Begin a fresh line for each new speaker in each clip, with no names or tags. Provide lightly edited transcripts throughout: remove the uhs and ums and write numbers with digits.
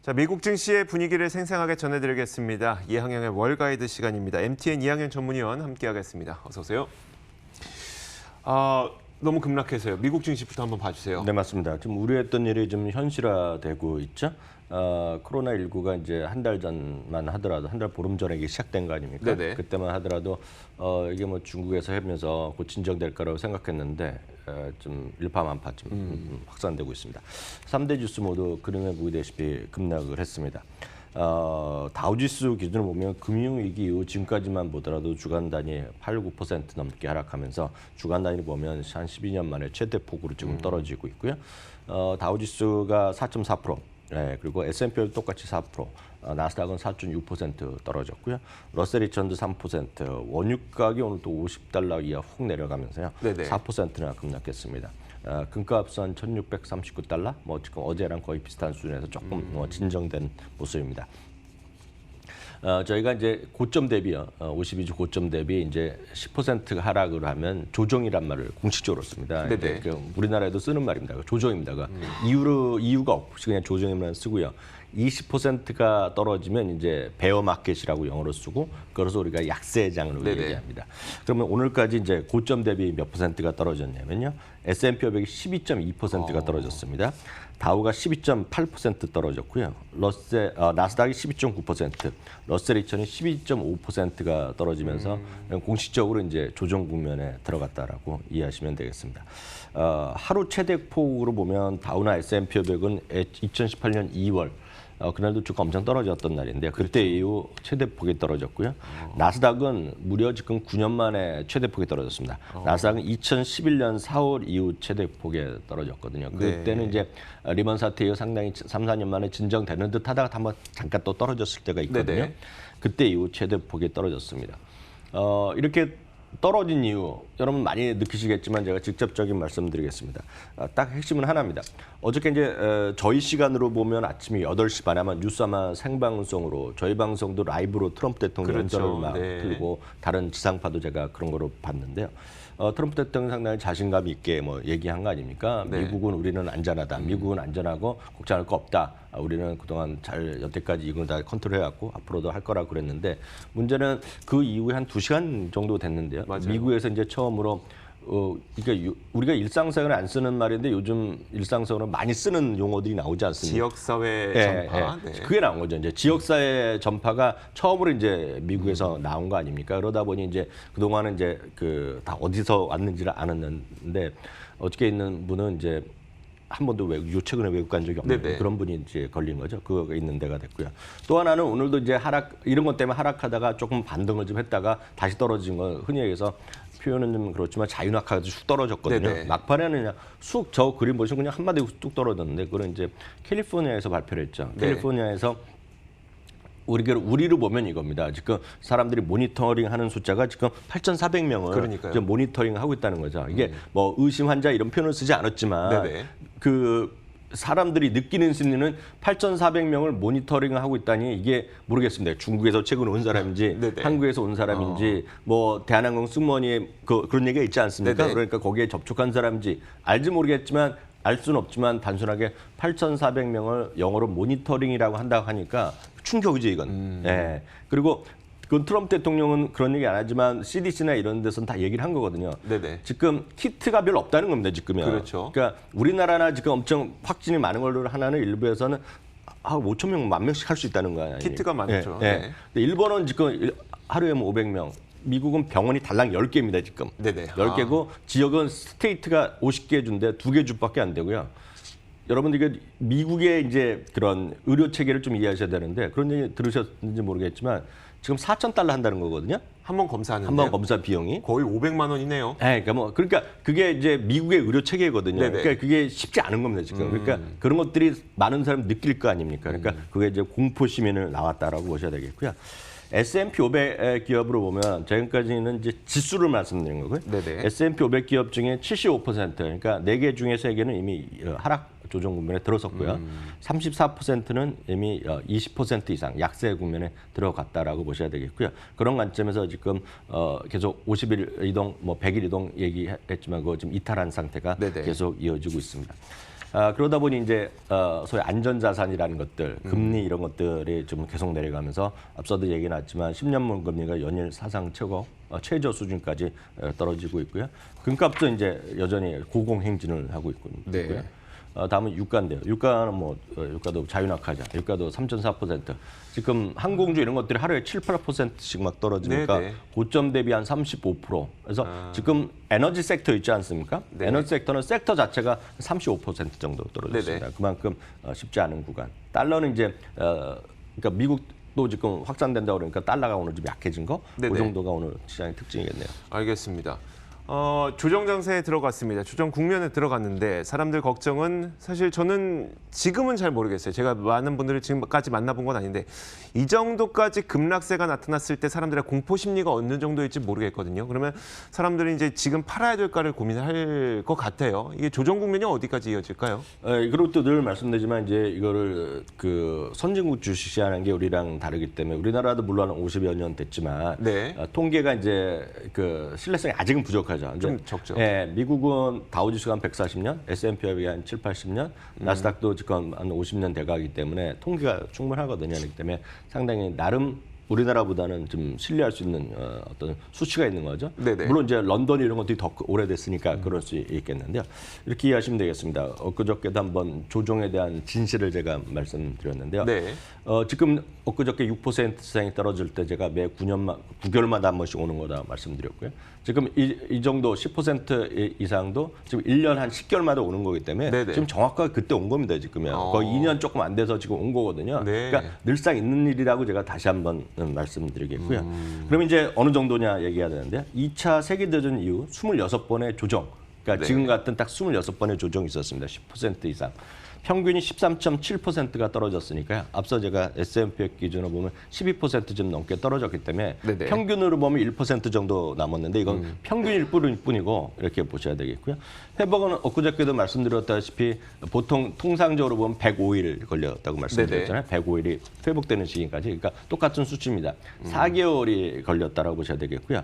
자, 미국 증시의 분위기를 생생하게 전해드리겠습니다. 이항영의 월가이드 시간입니다. MTN 이항영 전문위원 함께하겠습니다. 어서 오세요. 너무 급락해서요. 미국 증시부터 한번 봐주세요.
네, 맞습니다. 지금 우려했던 일이 좀 현실화되고 있죠. 코로나19가 이제 한 달 전만 하더라도 한 달 보름 전에 이게 시작된 거 아닙니까?
네네.
그때만 하더라도 이게 뭐 중국에서 하면서 곧 진정될 거라고 생각했는데 좀 일파만파 좀 확산되고 있습니다. 3대 지수 모두 그림에 보이다시피 급락을 했습니다. 다우지수 기준으로 보면 금융위기 이후 지금까지만 보더라도 주간 단위 8, 9% 넘게 하락하면서 주간 단위로 보면 한 12년 만에 최대폭으로 지금 떨어지고 있고요. 다우지수가 4.4%, 네, 그리고 S&P도 똑같이 4%, 나스닥은 4.6% 떨어졌고요. 러셀 2000도 3%, 원유가격이 오늘 또 $50 이하 훅 내려가면서요.
네네.
4%나 급락했습니다. 금값은 $1,639, 뭐 지금 어제랑 거의 비슷한 수준에서 조금 진정된 모습입니다. 저희가 이제 고점 대비요, 52주 고점 대비 이제 10% 하락을 하면 조정이란 말을 공식적으로 씁니다.
네네.
우리나라에도 쓰는 말입니다. 조정입니다. 이유가 없이 그냥 조정이만 쓰고요. 20%가 떨어지면 이제 베어 마켓이라고 영어로 쓰고, 그래서 우리가 약세장으로
네네.
얘기합니다. 그러면 오늘까지 이제 고점 대비 몇 %가 떨어졌냐면요. S&P 500이 12.2%가 떨어졌습니다. 다우가 12.8% 떨어졌고요. 나스닥이 12.9%, 러셀 2000이 12.5%가 떨어지면서 공식적으로 이제 조정 국면에 들어갔다라고 이해하시면 되겠습니다. 하루 최대폭으로 보면 다우나 S&P 500은 2018년 2월 그날도 주가 엄청 떨어졌던 날인데요. 그때 이후 최대폭이 떨어졌고요. 나스닥은 무려 지금 9년 만에 최대폭이 떨어졌습니다. 나스닥은 2011년 4월 이후 최대폭에 떨어졌거든요. 그때는 이제 리먼 사태 이후 상당히 3, 4년 만에 진정되는 듯 하다가 한번 잠깐 또 떨어졌을 때가 있거든요.
네네.
그때 이후 최대폭이 떨어졌습니다. 이렇게 떨어진 이유 여러분 많이 느끼시겠지만 제가 직접적인 말씀드리겠습니다. 딱 핵심은 하나입니다. 어저께 이제 저희 시간으로 보면 아침에 8시 반에 아마 뉴스 아마 생방송으로 저희 방송도 라이브로 트럼프 대통령
그렇죠.
연설을 막
네.
들고 다른 지상파도 제가 그런 거로 봤는데요. 트럼프 대통령 상당히 자신감 있게 뭐 얘기한 거 아닙니까?
네.
미국은 우리는 안전하다. 미국은 안전하고 걱정할 거 없다. 우리는 그동안 잘 여태까지 이걸 다 컨트롤해왔고 앞으로도 할 거라고 그랬는데 문제는 그 이후에 한 2시간 정도 됐는데요.
맞아요.
미국에서 이제 처음으로 그러니까 우리가 일상생활에 안 쓰는 말인데 요즘 일상생활에 많이 쓰는 용어들이 나오지 않습니까?
지역사회 전파. 네.
그게 나온 거죠. 이제 지역사회 전파가 처음으로 이제 미국에서 나온 거 아닙니까? 그러다 보니 이제 그동안은 이제 다 어디서 왔는지를 알았는데 어저께 있는 분은 이제 한 번도 최근에 외국 간 적이 없는
네네.
그런 분이 이제 걸린 거죠. 그거가 있는 데가 됐고요. 또 하나는 오늘도 이제 이런 것 때문에 하락하다가 조금 반등을 좀 했다가 다시 떨어진 건 흔히 얘기해서 표현은 좀 그렇지만 자유낙하가 쑥 떨어졌거든요.
네네.
막판에는 그냥 저 그림 보시면 그냥 한마디 뚝 떨어졌는데 그건 이제 캘리포니아에서 발표를 했죠.
네.
캘리포니아에서 우리로 보면 이겁니다. 지금 사람들이 모니터링하는 숫자가 지금 8,400명을
그러니까요.
지금 모니터링하고 있다는 거죠. 이게 뭐 의심 환자 이런 표현을 쓰지 않았지만
네네.
그 사람들이 느끼는 심리는 8,400명을 모니터링하고 있다니 이게 모르겠습니다. 중국에서 최근 온 사람인지
네네.
한국에서 온 사람인지 뭐 대한항공 승무원이 그런 얘기가 있지 않습니까?
네네.
그러니까 거기에 접촉한 사람인지 알지 모르겠지만 알 수는 없지만 단순하게 8,400명을 영어로 모니터링이라고 한다고 하니까 충격이죠, 이건. 예. 그리고 그 트럼프 대통령은 그런 얘기 안 하지만 CDC나 이런 데서는 다 얘기를 한 거거든요.
네네.
지금 키트가 별로 없다는 겁니다, 지금이야.
그렇죠.
그러니까 우리나라나 지금 엄청 확진이 많은 걸로 하나는 일부에서는 5천 명, 10,000명씩 할 수 있다는 거 아니에요?
키트가 많죠.
예, 예.
네.
근데 일본은 지금 하루에 뭐 500명. 미국은 병원이 달랑 10개입니다, 지금.
네네.
10개고 지역은 스테이트가 50개 주인데 2개 주밖에 안 되고요. 여러분 이게 미국의 이제 그런 의료 체계를 좀 이해하셔야 되는데 그런 얘기 들으셨는지 모르겠지만 지금 $4,000 한다는 거거든요.
한 번 검사하는데
한 번 검사 비용이.
거의 500만 원이네요.
그러니까 그게 이제 미국의 의료 체계거든요.
네네.
그러니까 그게 쉽지 않은 겁니다, 지금. 그러니까 그런 것들이 많은 사람이 느낄 거 아닙니까? 그러니까 그게 이제 공포 시민을 나왔다라고 보셔야 되겠고요. S&P 500 기업으로 보면 지금까지는 이제 지수를 말씀드린 거고요.
네네.
S&P 500 기업 중에 75% 그러니까 4개 중에 3개는 이미 하락 조정 국면에 들어섰고요. 34%는 이미 20% 이상 약세 국면에 들어갔다라고 보셔야 되겠고요. 그런 관점에서 지금 계속 50일 이동, 뭐 100일 이동 얘기했지만 그거 좀 이탈한 상태가
네네.
계속 이어지고 있습니다. 그러다 보니 이제 소위 안전자산이라는 것들, 금리 이런 것들이 좀 계속 내려가면서 앞서도 얘기 나왔지만 10년물 금리가 연일 사상 최저 수준까지 떨어지고 있고요. 금값도 이제 여전히 고공행진을 하고 있고요.
네.
다음은 유가인데요. 유가는 유가도 자유낙하자. 유가도 3.4%. 지금 항공주 이런 것들이 하루에 7, 8%씩 막 떨어지니까
네네.
고점 대비 한 35%. 그래서 지금 에너지 섹터 있지 않습니까?
네.
에너지 섹터는 섹터 자체가 35% 정도 떨어졌습니다.
네네.
그만큼 쉽지 않은 구간. 달러는 이제 그러니까 미국도 지금 확산된다고 그러니까 달러가 오늘 좀 약해진 거.
네네.
그 정도가 오늘 시장의 특징이겠네요.
알겠습니다. 조정 장세에 들어갔습니다. 조정 국면에 들어갔는데 사람들 걱정은 사실 저는 지금은 잘 모르겠어요. 제가 많은 분들을 지금까지 만나본 건 아닌데 이 정도까지 급락세가 나타났을 때 사람들의 공포 심리가 어느 정도일지 모르겠거든요. 그러면 사람들이 이제 지금 팔아야 될까를 고민할 것 같아요. 이게 조정 국면이 어디까지 이어질까요?
그리고 늘 말씀드리지만 이제 이거를 그 선진국 주식시라는 게 우리랑 다르기 때문에 우리나라도 물론 50여 년 됐지만
네.
통계가 이제 그 신뢰성이 아직은 부족하죠.
좀 적죠.
예, 미국은 다우지수가 한 140년, S&P가 한 7, 80년, 나스닥도 지금 한 50년 돼가기 때문에 통계가 충분하거든요. 그렇기 때문에 상당히 나름 우리나라보다는 좀 신뢰할 수 있는 어떤 수치가 있는 거죠.
네네.
물론 이제 런던 이런 것들이 더 오래됐으니까 그럴 수 있겠는데요. 이렇게 이해하시면 되겠습니다. 엊그저께도 한번 조정에 대한 진실을 제가 말씀드렸는데요.
네.
지금 엊그저께 6%이 떨어질 때 제가 매 9개월마다 한 번씩 오는 거다 말씀드렸고요. 지금 이 정도 10% 이상도 지금 1년 한 10개월마다 오는 거기 때문에
네네.
지금 정확하게 그때 온 겁니다. 지금요. 거의 2년 조금 안 돼서 지금 온 거거든요.
네.
그러니까 늘상 있는 일이라고 제가 다시 한번 말씀드리겠고요. 그럼 이제 어느 정도냐 얘기해야 되는데 2차 세계대전 이후 26번의 조정, 그러니까
네.
지금 같은 딱 26번의 조정이 있었습니다. 10% 이상. 평균이 13.7%가 떨어졌으니까요. 앞서 제가 S&P 기준으로 보면 12% 좀 넘게 떨어졌기 때문에
네네.
평균으로 보면 1% 정도 남았는데 이건 평균일 뿐이고 이렇게 보셔야 되겠고요. 회복은 엊그저께도 말씀드렸다시피 보통 통상적으로 보면 105일 걸렸다고 말씀드렸잖아요. 105일이 회복되는 시기까지. 그러니까 똑같은 수치입니다. 4개월이 걸렸다라고 보셔야 되겠고요.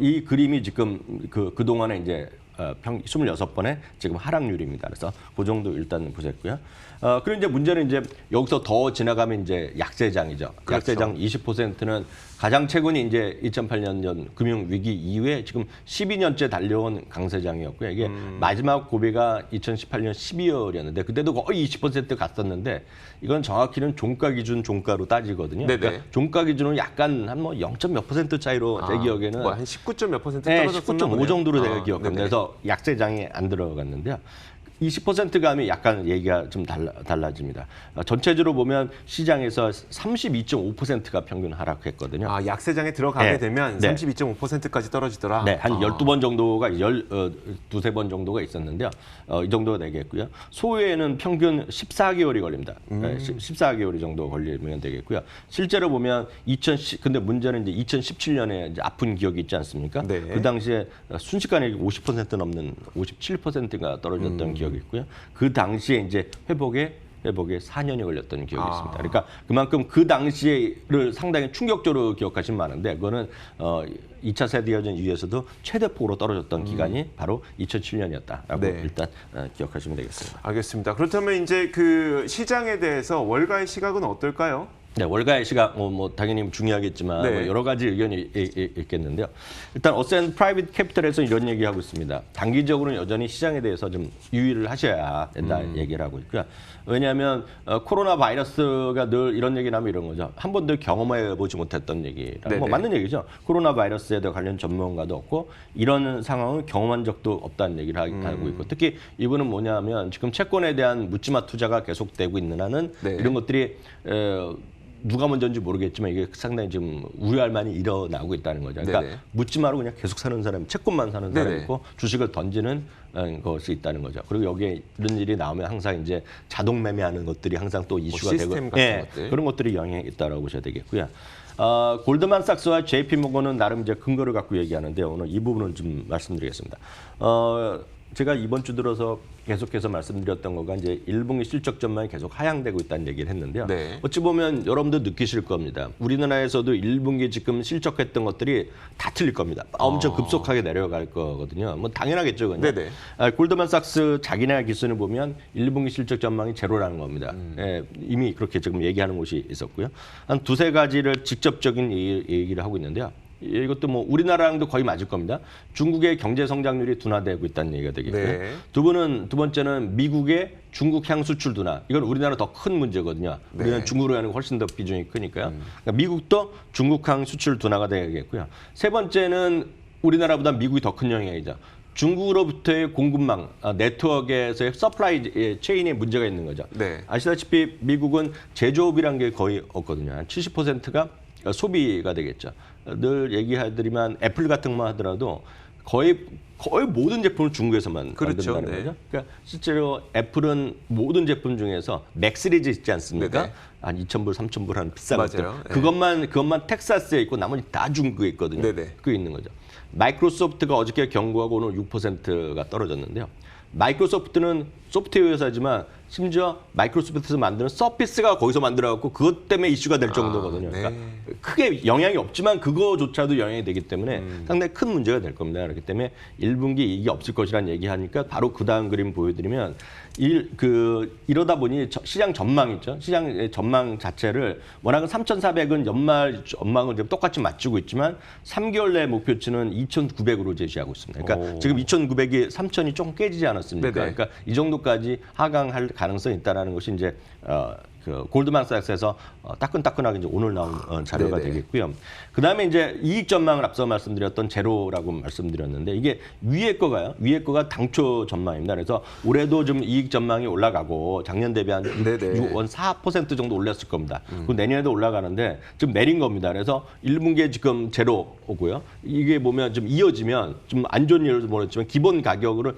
이 그림이 지금 그동안에 이제 26번의 지금 하락률입니다. 그래서 그 정도 일단 보셨고요. 그리고 이제 문제는 이제 여기서 더 지나가면 이제 약세장이죠.
그렇죠.
약세장 20%는 가장 최근이 이제 2008년 금융 위기 이후에 지금 12년째 달려온 강세장이었고요. 이게 마지막 고비가 2018년 12월이었는데 그때도 거의 20% 갔었는데 이건 정확히는 종가 기준 종가로 따지거든요.
네네.
그러니까 종가 기준은 약간 한 뭐 0. 몇 % 차이로 제 기억에는
한 19점 몇 %
네,
떨어졌었나
19.5 정도로 제가 기억합니다.
네네.
그래서 약세장에 안 들어갔는데요. 20%가 하면 약간 얘기가 좀 달라집니다. 전체적으로 보면 시장에서 32.5%가 평균 하락했거든요.
약세장에 들어가게
네.
되면
네.
32.5%까지 떨어지더라.
네, 한 12번 정도가, 두세 번 정도가 있었는데요. 이 정도가 되겠고요. 소외에는 평균 14개월이 걸립니다. 14개월이 정도 걸리면 되겠고요. 실제로 보면 근데 문제는 이제 2017년에 이제 아픈 기억이 있지 않습니까?
네.
그 당시에 순식간에 50% 넘는 57%가 떨어졌던 기억이 있고요. 그 당시에 이제 회복에 4년이 걸렸던 기억이 있습니다. 그러니까 그만큼 그 당시를 상당히 충격적으로 기억하시면 많은데 그거는 2차 세계대전 이후에서도 최대폭으로 떨어졌던 기간이 바로 2007년이었다라고
네.
일단 기억하시면 되겠습니다.
알겠습니다. 그렇다면 이제 그 시장에 대해서 월가의 시각은 어떨까요?
네, 월가의 시각 당연히 중요하겠지만
네.
여러 가지 의견이 있겠는데요. 일단 어센 프라이빗 캐피털에서 이런 얘기하고 있습니다. 단기적으로는 여전히 시장에 대해서 좀 유의를 하셔야 된다 얘기를 하고 있고요. 왜냐하면 코로나 바이러스가 늘 이런 얘기 나면 이런 거죠. 한 번도 경험해 보지 못했던 얘기라
네네.
맞는 얘기죠. 코로나 바이러스에 대해 관련 전문가도 없고 이런 상황을 경험한 적도 없다는 얘기를 하고 있고 특히 이분은 뭐냐면 지금 채권에 대한 묻지마 투자가 계속되고 있는 한은
네.
이런 것들이 누가 먼저인지 모르겠지만 이게 상당히 지금 우려할 만이 일어나고 있다는 거죠. 그러니까
네네.
묻지마로 그냥 계속 사는 사람, 채권만 사는 사람이
네네.
있고 주식을 던지는 것이 있다는 거죠. 그리고 여기에 이런 일이 나오면 항상 이제 자동 매매하는 것들이 항상 또 이슈가 되고
시스템 같은 것들.
그런 것들이 영향이 있다라고 보셔야 되겠고요. 골드만삭스와 JP 모건은 나름 이제 근거를 갖고 얘기하는데 오늘 이 부분을 좀 말씀드리겠습니다. 제가 이번 주 들어서 계속해서 말씀드렸던 거가 이제 1분기 실적 전망이 계속 하향되고 있다는 얘기를 했는데요.
네.
어찌 보면 여러분도 느끼실 겁니다. 우리나라에서도 1분기 지금 실적했던 것들이 다 틀릴 겁니다. 엄청 급속하게 내려갈 거거든요. 뭐 당연하겠죠. 그냥.
네네.
골드만삭스 자기네 기준을 보면 1분기 실적 전망이 제로라는 겁니다. 예, 이미 그렇게 지금 얘기하는 곳이 있었고요. 한 두세 가지를 직접적인 얘기를 하고 있는데요. 이것도 뭐 우리나라랑도 거의 맞을 겁니다. 중국의 경제 성장률이 둔화되고 있다는 얘기가 되겠고요.
네.
두 번째는 미국의 중국 향 수출 둔화. 이건 우리나라 더 큰 문제거든요. 우리는 중국으로 가는 게 훨씬 더 비중이 크니까요. 그러니까 미국도 중국 향 수출 둔화가 되겠고요. 세 번째는 우리나라보다 미국이 더 큰 영향이죠. 중국으로부터의 공급망, 네트워크에서의 서플라이 체인에 문제가 있는 거죠.
네.
아시다시피 미국은 제조업이라는 게 거의 없거든요. 한 70%가 소비가 되겠죠. 늘 얘기하더니만 애플 같은 것만 하더라도 거의 모든 제품을 중국에서만
그렇죠.
만든다는
네.
거죠. 그러니까 실제로 애플은 모든 제품 중에서 맥 시리즈 있지 않습니까?
네네.
한 2,000불, 3,000불 한 비싼
맞아요.
것들.
네.
그것만 텍사스에 있고 나머지 다 중국에 있거든요.
네네.
그게 있는 거죠. 마이크로소프트가 어저께 경고하고 오늘 6%가 떨어졌는데요. 마이크로소프트는 소프트웨어 회사지만 심지어 마이크로소프트에서 만드는 서피스가 거기서 만들어갖고 그것 때문에 이슈가 될 정도거든요.
네.
그러니까 크게 영향이 없지만 그거조차도 영향이 되기 때문에 상당히 큰 문제가 될 겁니다. 그렇기 때문에 1분기 이익이 없을 것이라는 얘기하니까 바로 그 다음 그림 보여드리면 이러다 보니 시장 전망 있죠. 시장 전망 자체를 워낙은 3,400은 연말 전망을 똑같이 맞추고 있지만 3개월 내 목표치는 2,900으로 제시하고 있습니다. 그러니까 지금 2,900이 3,000이 조금 깨지지 않았습니까?
네네.
그러니까 이 정도까지 하강할 가능성이 있다라는 것이 이제 그 골드만삭스에서 따끈따끈하게 이제 오늘 나온 자료가
네네.
되겠고요. 그 다음에 이제 이익 전망을 앞서 말씀드렸던 제로라고 말씀드렸는데 이게 위에 거가 당초 전망입니다. 그래서 올해도 좀 이익 전망이 올라가고 작년 대비 한
네네.
4% 정도 올렸을 겁니다. 그리고 내년에도 올라가는데 좀 내린 겁니다. 그래서 1분기에 지금 제로고요. 이게 보면 좀 이어지면 좀 안 좋은 예를 모르겠지만 기본 가격으로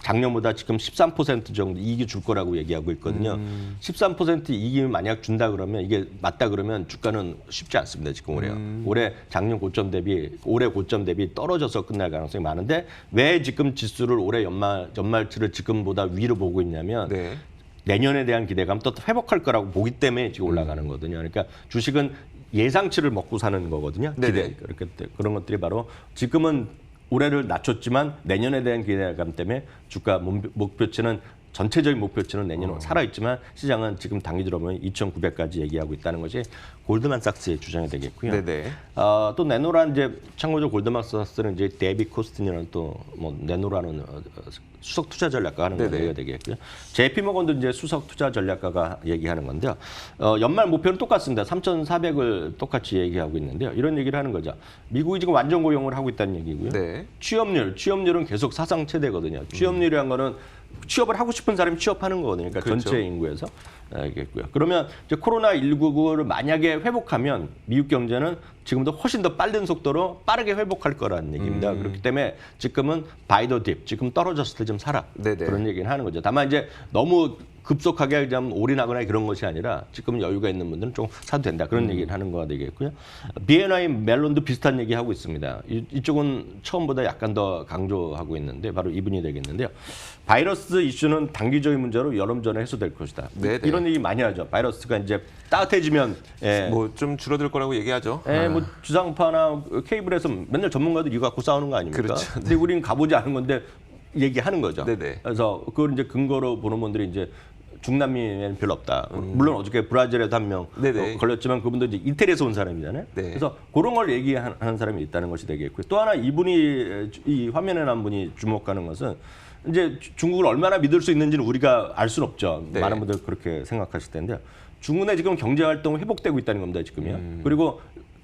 작년보다 지금 13% 정도 이익이 줄 거라고 얘기하고 있거든요. 13% 이익이 만약 준다 그러면 이게 맞다 그러면 주가는 쉽지 않습니다. 지금 올해요. 올해 작년 고점 대비 올해 고점 대비 떨어져서 끝날 가능성이 많은데 왜 지금 지수를 올해 연말치를 지금보다 위로 보고 있냐면
네.
내년에 대한 기대감 또 회복할 거라고 보기 때문에 지금 올라가는 거거든요. 그러니까 주식은 예상치를 먹고 사는 거거든요.
네네.
그런 것들이 바로 지금은 올해를 낮췄지만 내년에 대한 기대감 때문에 주가 목표치는 전체적인 목표치는 내년 살아있지만 시장은 지금 당기 들어보면 2,900까지 얘기하고 있다는 것이 골드만삭스의 주장이 되겠고요.
네네.
또 네노라는 이제 참고적으로 골드만삭스는 이제 데이비 코스틴이라는 또 뭐 네노라는 수석 투자 전략가 하는
네네.
얘기가 되겠고요. JP 모건도 이제 수석 투자 전략가가 얘기하는 건데요. 연말 목표는 똑같습니다. 3,400을 똑같이 얘기하고 있는데요. 이런 얘기를 하는 거죠. 미국이 지금 완전 고용을 하고 있다는 얘기고요.
네.
취업률은 계속 사상 최대거든요. 취업률이란 거는 취업을 하고 싶은 사람이 취업하는 거거든요. 그러니까
그렇죠.
전체 인구에서. 알겠고요. 그러면 이제 코로나19를 만약에 회복하면 미국 경제는 지금보다 훨씬 더 빠른 속도로 빠르게 회복할 거라는 얘기입니다. 그렇기 때문에 지금은 바이 더 딥, 지금 떨어졌을 때 좀 사라.
네네.
그런 얘기는 하는 거죠. 다만 이제 너무 급속하게 그냥 올인하거나 그런 것이 아니라 지금 여유가 있는 분들은 좀 사도 된다. 그런 얘기를 하는 거가 되겠고요. B&I 멜론도 비슷한 얘기 하고 있습니다. 이쪽은 처음보다 약간 더 강조하고 있는데 바로 이분이 되겠는데요. 바이러스 이슈는 단기적인 문제로 여름 전에 해소될 것이다.
네네.
이런 얘기 많이 하죠. 바이러스가 이제 따뜻해지면
뭐 좀 줄어들 거라고 얘기하죠.
뭐 주상파나 케이블에서 맨날 전문가들 이거 갖고 싸우는 거 아닙니까?
그렇죠.
근데 우리는 가보지 않은 건데 얘기하는 거죠.
네네.
그래서 그걸 이제 근거로 보는 분들이 이제 중남미에는 별로 없다. 물론 어저께 브라질에도 한 명
네네.
걸렸지만 그분도 이제 이태리에서 온 사람이잖아요.
네.
그래서 그런 걸 얘기하는 사람이 있다는 것이 되겠고요. 또 하나 이분이 이 화면에 난 분이 주목하는 것은 이제 중국을 얼마나 믿을 수 있는지는 우리가 알 수는 없죠.
네.
많은 분들 그렇게 생각하실 텐데요. 중국의 지금 경제 활동이 회복되고 있다는 겁니다. 지금요. 그리고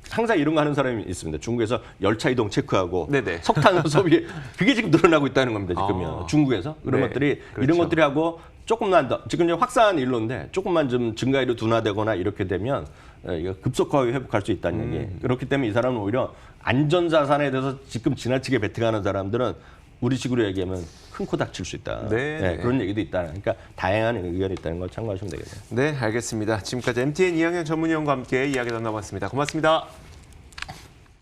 항상 이런 거 하는 사람이 있습니다. 중국에서 열차 이동 체크하고
네네.
석탄 소비 그게 지금 늘어나고 있다는 겁니다. 지금요. 중국에서 그런
네.
것들이
그렇죠.
이런 것들이 하고 조금만 더 지금 이제 확산한 일로인데 조금만 좀 증가율이 둔화되거나 이렇게 되면 이거 급속하게 회복할 수 있다는 얘기. 그렇기 때문에 이 사람은 오히려 안전자산에 대해서 지금 지나치게 베팅하는 사람들은 우리식으로 얘기하면 큰 코 닥칠 수 있다.
네.
그런 얘기도 있다. 그러니까 다양한 의견이 있다는 걸 참고하시면 되겠네요.
네, 알겠습니다. 지금까지 MTN 이학년 전문위원과 함께 이야기 나눠봤습니다. 고맙습니다.